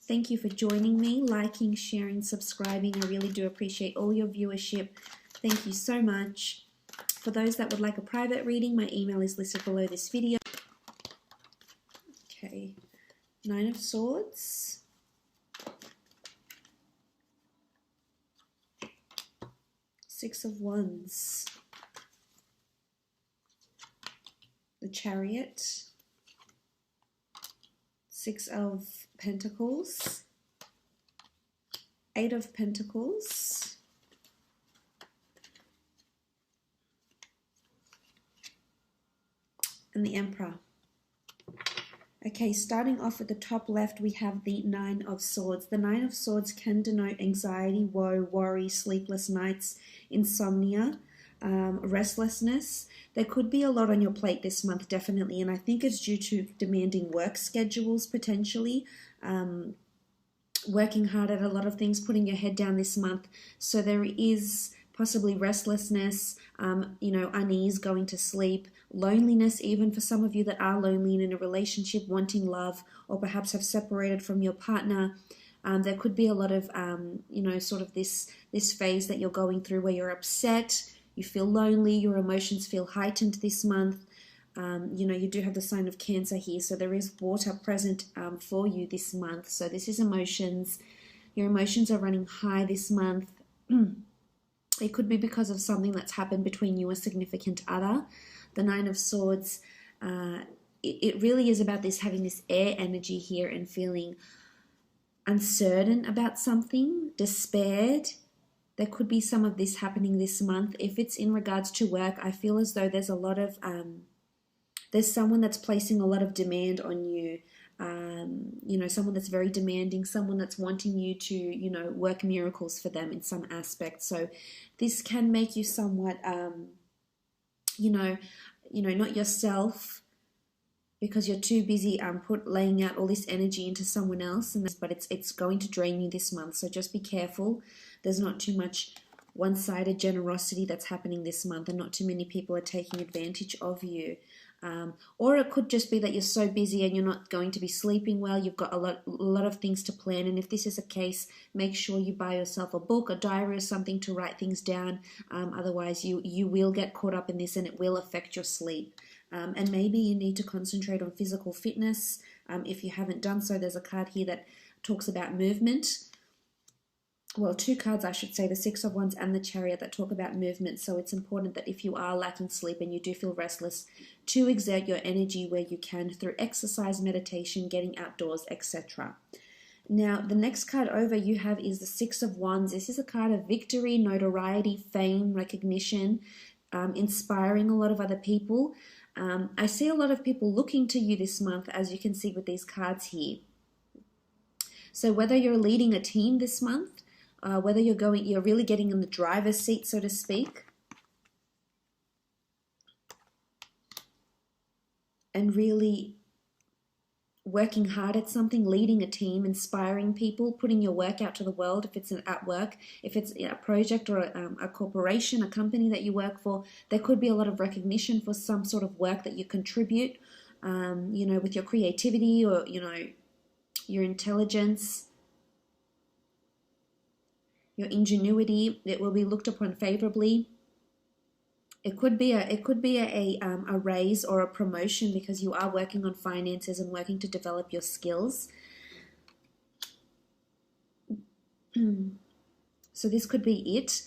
Thank you for joining me, liking, sharing, subscribing. I really do appreciate all your viewership. Thank you so much. For those that would like a private reading, my email is listed below this video. Okay, Nine of Swords. Six of Wands. The Chariot. Six of Pentacles. Eight of Pentacles. And the Emperor. Okay, starting off at the top left, we have the Nine of Swords. The Nine of Swords can denote anxiety, woe, worry, sleepless nights, insomnia, restlessness. There could be a lot on your plate this month, definitely, and I think it's due to demanding work schedules, potentially, working hard at a lot of things, putting your head down this month. So there is possibly restlessness, unease, going to sleep, loneliness, even for some of you that are lonely and in a relationship, wanting love, or perhaps have separated from your partner. There could be a lot of, sort of this phase that you're going through where you're upset, you feel lonely, your emotions feel heightened this month. You do have the sign of Cancer here, so there is water present for you this month. So this is emotions. Your emotions are running high this month. It could be because of something that's happened between you and a significant other. The Nine of Swords, it really is about this, having this air energy here and feeling uncertain about something, despaired. There could be some of this happening this month. If it's in regards to work, I feel as though there's a lot of, there's someone that's placing a lot of demand on you. Someone that's very demanding, someone that's wanting you to, work miracles for them in some aspect. So this can make you somewhat, not yourself, because you're too busy laying out all this energy into someone else, but it's going to drain you this month. So just be careful. There's not too much one-sided generosity that's happening this month, and not too many people are taking advantage of you. Or it could just be that you're so busy and you're not going to be sleeping well. You've got a lot of things to plan, and if this is a case, make sure you buy yourself a book, a diary, or something to write things down. Otherwise, you will get caught up in this, and it will affect your sleep. And maybe you need to concentrate on physical fitness. If you haven't done so, there's a card here that talks about movement. Well, two cards, I should say, the Six of Wands and the Chariot, that talk about movement. So it's important that if you are lacking sleep and you do feel restless, to exert your energy where you can through exercise, meditation, getting outdoors, etc. Now, the next card over you have is the Six of Wands. This is a card of victory, notoriety, fame, recognition, inspiring a lot of other people. I see a lot of people looking to you this month, as you can see with these cards here. So whether you're leading a team this month, whether you're really getting in the driver's seat, so to speak, and really working hard at something, leading a team, inspiring people, putting your work out to the world. If it's at work, if it's a project or a corporation, a company that you work for, there could be a lot of recognition for some sort of work that you contribute, with your creativity or, your intelligence, your ingenuity. It will be looked upon favorably. It could be a raise or a promotion because you are working on finances and working to develop your skills. So this could be it.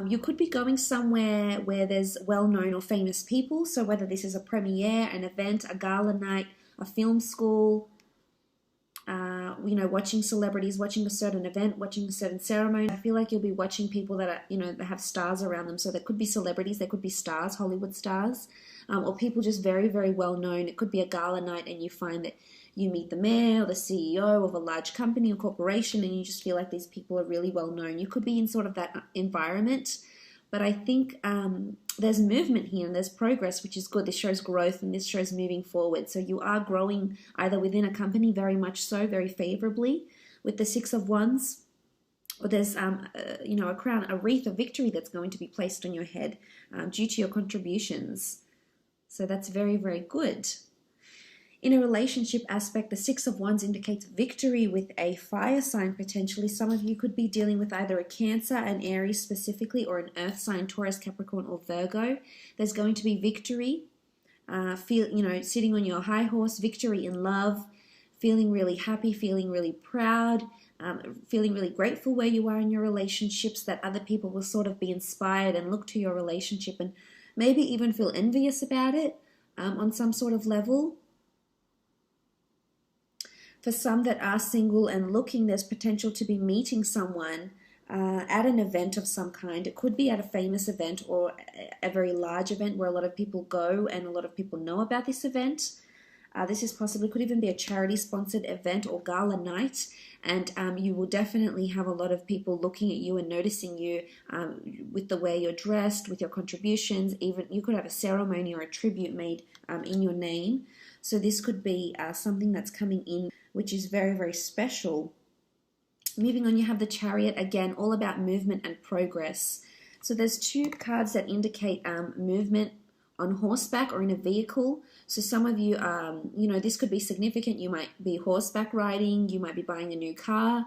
You could be going somewhere where there's well-known or famous people. So whether this is a premiere, an event, a gala night, a film school, watching celebrities, watching a certain event, watching a certain ceremony. I feel like you'll be watching people that are, that have stars around them. So there could be celebrities, there could be stars, Hollywood stars, or people just very, very well known. It could be a gala night and you find that you meet the mayor or the CEO of a large company or corporation and you just feel like these people are really well known. You could be in sort of that environment. But I think there's movement here and there's progress, which is good. This shows growth and this shows moving forward. So you are growing either within a company, very much so, very favorably with the Six of Wands, or there's a crown, a wreath of victory that's going to be placed on your head due to your contributions. So that's very, very good. In a relationship aspect, the Six of Wands indicates victory with a fire sign potentially. Some of you could be dealing with either a Cancer, an Aries specifically, or an Earth sign, Taurus, Capricorn, or Virgo. There's going to be victory. Sitting on your high horse, victory in love, feeling really happy, feeling really proud, feeling really grateful where you are in your relationships, that other people will sort of be inspired and look to your relationship and maybe even feel envious about it on some sort of level. For some that are single and looking, there's potential to be meeting someone at an event of some kind. It could be at a famous event or a very large event where a lot of people go and a lot of people know about this event. This is possibly, could even be a charity-sponsored event or gala night, and you will definitely have a lot of people looking at you and noticing you with the way you're dressed, with your contributions. Even you could have a ceremony or a tribute made in your name. So this could be something that's coming in, which is very, very special. Moving on, you have the Chariot, again, all about movement and progress. So there's two cards that indicate movement on horseback or in a vehicle. So some of you, this could be significant. You might be horseback riding, you might be buying a new car,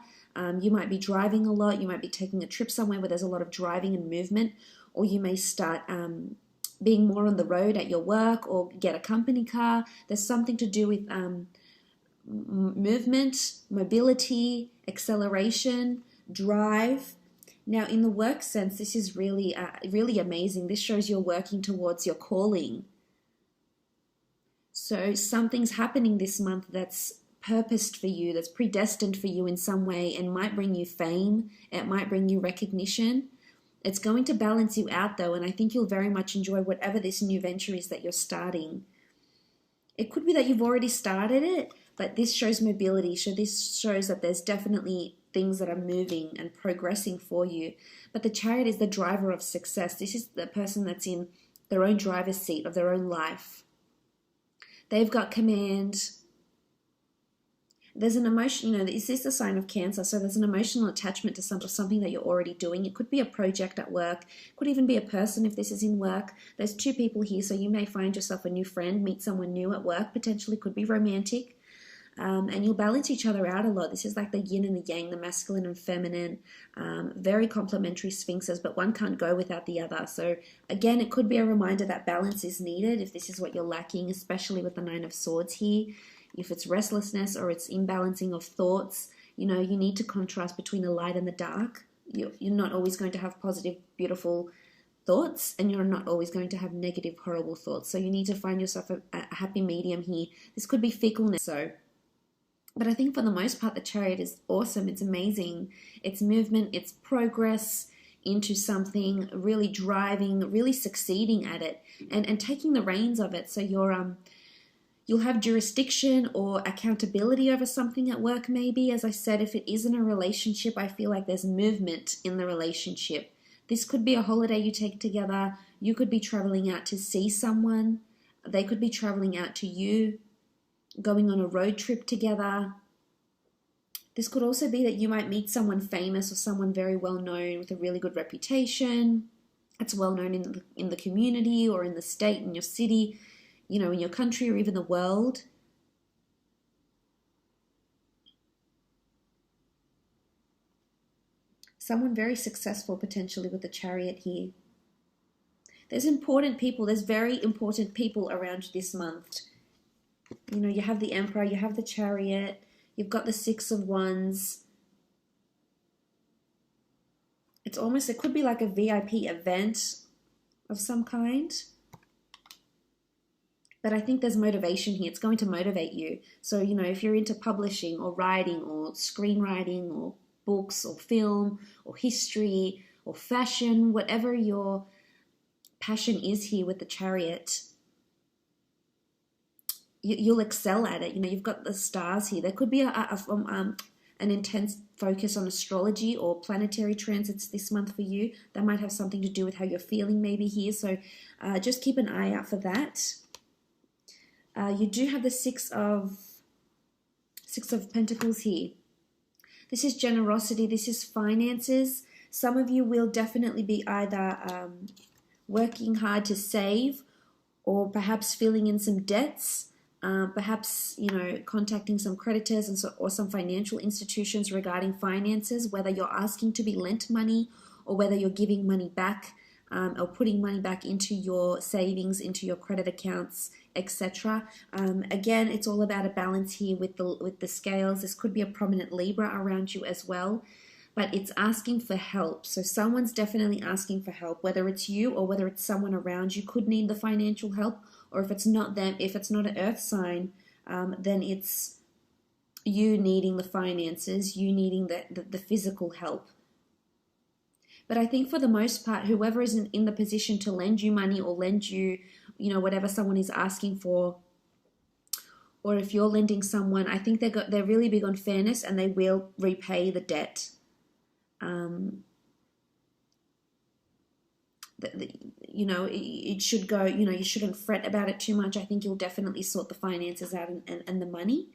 you might be driving a lot, you might be taking a trip somewhere where there's a lot of driving and movement, or you may start being more on the road at your work or get a company car. There's something to do with movement, mobility, acceleration, drive. Now, in the work sense, this is really, really amazing. This shows you're working towards your calling. So something's happening this month that's purposed for you, that's predestined for you in some way, and might bring you fame. It might bring you recognition. It's going to balance you out, though, and I think you'll very much enjoy whatever this new venture is that you're starting. It could be that you've already started it, but this shows mobility. So this shows that there's definitely things that are moving and progressing for you. But the Chariot is the driver of success. This is the person that's in their own driver's seat of their own life. They've got command. There's an emotion, this is the sign of Cancer, so there's an emotional attachment to something that you're already doing. It could be a project at work. It could even be a person if this is in work. There's two people here, so you may find yourself a new friend, meet someone new at work, potentially could be romantic. And you'll balance each other out a lot. This is like the yin and the yang, the masculine and feminine, very complementary sphinxes, but one can't go without the other. So again, it could be a reminder that balance is needed if this is what you're lacking, especially with the Nine of Swords here. If it's restlessness or it's imbalancing of thoughts, you need to contrast between the light and the dark. You're not always going to have positive, beautiful thoughts, and you're not always going to have negative, horrible thoughts. So you need to find yourself a happy medium here. This could be fickleness. But I think for the most part, the Chariot is awesome. It's amazing. It's movement, it's progress into something, really driving, really succeeding at it, and taking the reins of it. So you'll have jurisdiction or accountability over something at work maybe. As I said, if it isn't a relationship, I feel like there's movement in the relationship. This could be a holiday you take together. You could be traveling out to see someone. They could be traveling out to you, going on a road trip together. This could also be that you might meet someone famous or someone very well known with a really good reputation. It's well known in the community or in the state, in your city, in your country or even the world. Someone very successful potentially with the Chariot here. There's very important people around this month. You have the Emperor, you have the Chariot, you've got the Six of Wands. It could be like a VIP event of some kind. But I think there's motivation here. It's going to motivate you. So, if you're into publishing or writing or screenwriting or books or film or history or fashion, whatever your passion is here with the Chariot, you'll excel at it. You've got the stars here. There could be an intense focus on astrology or planetary transits this month for you. That might have something to do with how you're feeling maybe here. So just keep an eye out for that. You do have the Six of Pentacles here. This is generosity. This is finances. Some of you will definitely be either working hard to save or perhaps filling in some debts. Perhaps, you know, contacting some creditors and or some financial institutions regarding finances, whether you're asking to be lent money or whether you're giving money back, or putting money back into your savings, into your credit accounts, etc. Again, it's all about a balance here with the scales. This could be a prominent Libra around you as well, but it's asking for help. So someone's definitely asking for help, whether it's you or whether it's someone around you could need the financial help. Or if it's not them, if it's not an earth sign, then it's you needing the finances, you needing the physical help. But I think for the most part, whoever is in the position to lend you money or lend you, you know, whatever someone is asking for, or if you're lending someone, I think they're really big on fairness and they will repay the debt. You know, it should go, you know, you shouldn't fret about it too much. I think you'll definitely sort the finances out and the money,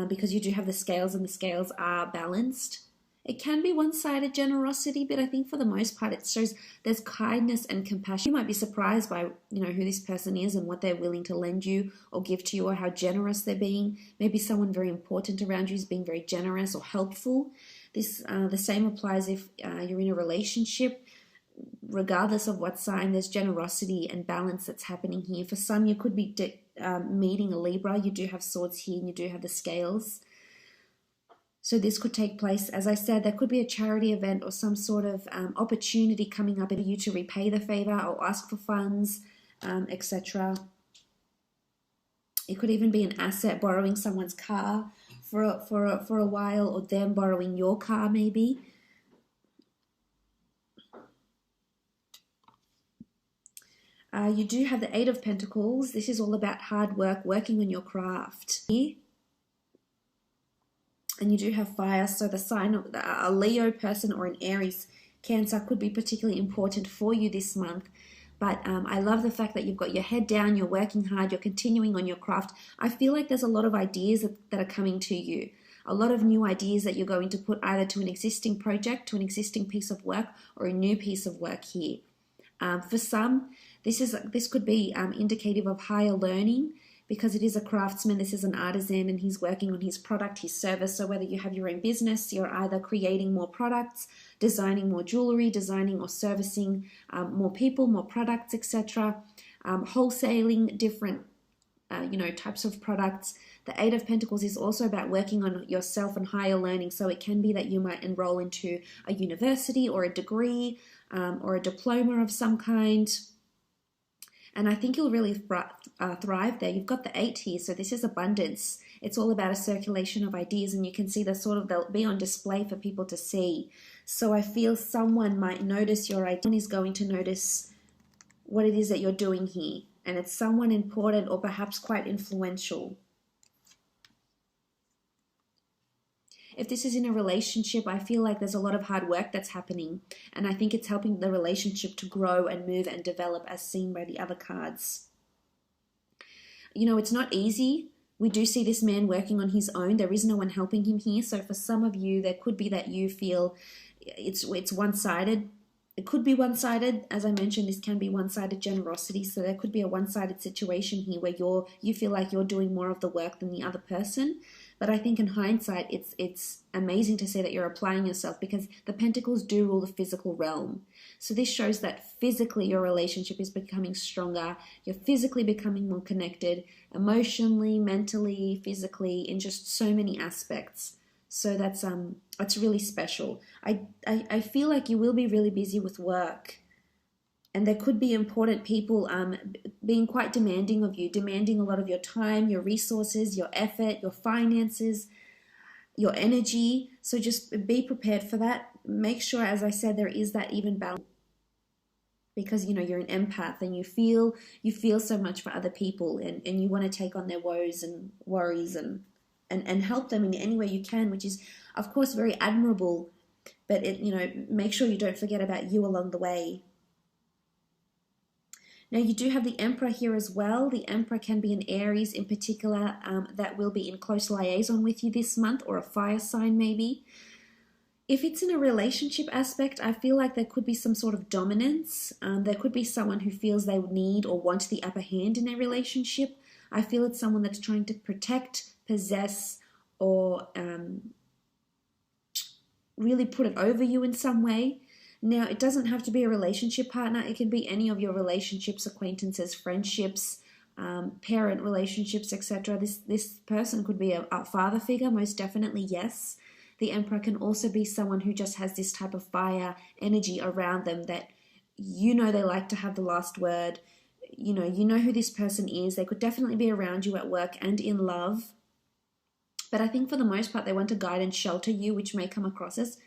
because you do have the scales and the scales are balanced. It can be one-sided generosity, but I think for the most part it shows there's kindness and compassion. You might be surprised by, you know, who this person is and what they're willing to lend you or give to you, or how generous they're being. Maybe someone very important around you is being very generous or helpful. This the same applies if you're in a relationship. Regardless of what sign, there's generosity and balance that's happening here. For some, you could be meeting a Libra. You do have swords here and you do have the scales. So this could take place, as I said, there could be a charity event or some sort of opportunity coming up for you to repay the favor or ask for funds, etc. It could even be an asset, borrowing someone's car for a while, or them borrowing your car maybe. You do have the Eight of Pentacles. This is all about hard work, working on your craft. And you do have fire, so the sign of a Leo person or an Aries, Cancer could be particularly important for you this month. But I love the fact that you've got your head down, you're working hard, you're continuing on your craft. I feel like there's a lot of ideas that are coming to you. A lot of new ideas that you're going to put either to an existing project, to an existing piece of work, or a new piece of work here. For some, this could be indicative of higher learning, because it is a craftsman, this is an artisan, and he's working on his product, his service. So whether you have your own business, you're either creating more products, designing more jewelry, designing or servicing more people, more products, etc. Wholesaling different types of products. The Eight of Pentacles is also about working on yourself and higher learning. So it can be that you might enroll into a university or a degree or a diploma of some kind. And I think you'll really thrive there. You've got the 8 here, so this is abundance. It's all about a circulation of ideas, and you can see they'll be on display for people to see. So I feel someone might notice your idea. Someone is going to notice what it is that you're doing here, and it's someone important or perhaps quite influential. If this is in a relationship, I feel like there's a lot of hard work that's happening, and I think it's helping the relationship to grow and move and develop, as seen by the other cards. You know, it's not easy. We do see this man working on his own. There is no one helping him here. So for some of you, there could be that you feel it's one-sided. It could be one-sided. As I mentioned, this can be one-sided generosity. So there could be a one-sided situation here where you feel like you're doing more of the work than the other person. But I think in hindsight, it's amazing to say that you're applying yourself, because the Pentacles do rule the physical realm. So this shows that physically your relationship is becoming stronger. You're physically becoming more connected, emotionally, mentally, physically, in just so many aspects. So that's really special. I feel like you will be really busy with work. And there could be important people being quite demanding of you, demanding a lot of your time, your resources, your effort, your finances, your energy. So just be prepared for that. Make sure, as I said, there is that even balance, because you know you're an empath and you feel so much for other people, and you want to take on their woes and worries and help them in any way you can, which is of course very admirable. But make sure you don't forget about you along the way. Now you do have the Emperor here as well. The Emperor can be an Aries in particular that will be in close liaison with you this month, or a fire sign maybe. If it's in a relationship aspect, I feel like there could be some sort of dominance. There could be someone who feels they need or want the upper hand in a relationship. I feel it's someone that's trying to protect, possess, or really put it over you in some way. Now, it doesn't have to be a relationship partner. It can be any of your relationships, acquaintances, friendships, parent relationships, etc. This person could be a father figure, most definitely, yes. The Emperor can also be someone who just has this type of fire energy around them that you know they like to have the last word. You know who this person is. They could definitely be around you at work and in love. But I think for the most part, they want to guide and shelter you, which may come across as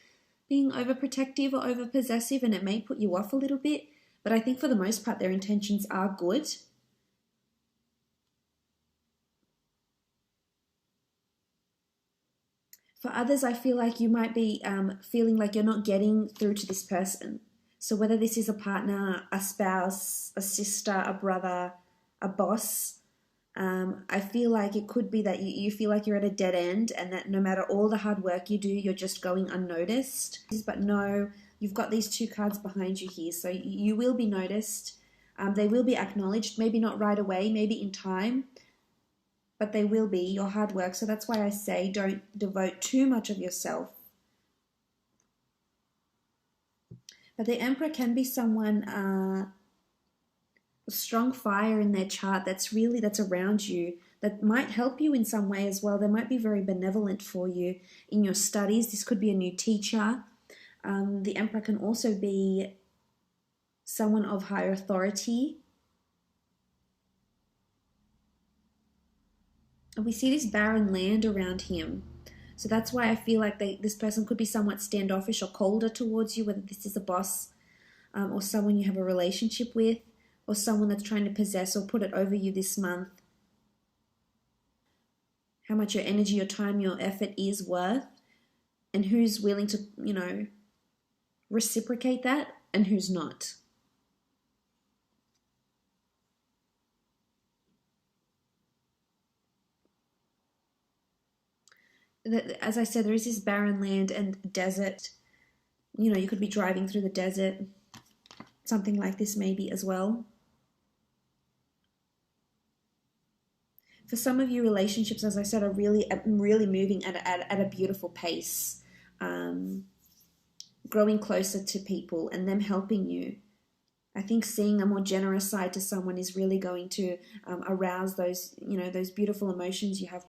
being overprotective or overpossessive, and it may put you off a little bit. But I think for the most part, their intentions are good. For others, I feel like you might be feeling like you're not getting through to this person. So whether this is a partner, a spouse, a sister, a brother, a boss, I feel like it could be that you feel like you're at a dead end, and that no matter all the hard work you do, you're just going unnoticed. But no, you've got these two cards behind you here, so you will be noticed. They will be acknowledged, maybe not right away, maybe in time, but they will be your hard work. So that's why I say don't devote too much of yourself. But the Emperor can be someone strong fire in their chart that's around you, that might help you in some way as well. They might be very benevolent for you in your studies. This could be a new teacher. The Emperor can also be someone of higher authority. And we see this barren land around him. So that's why I feel like this person could be somewhat standoffish or colder towards you, whether this is a boss or someone you have a relationship with, or someone that's trying to possess or put it over you this month. How much your energy, your time, your effort is worth, and who's willing to, reciprocate that and who's not. As I said, there is this barren land and desert. You could be driving through the desert. Something like this maybe as well. For some of you, relationships, as I said, are really moving at a beautiful pace, growing closer to people and them helping you. I think seeing a more generous side to someone is really going to arouse those beautiful emotions you have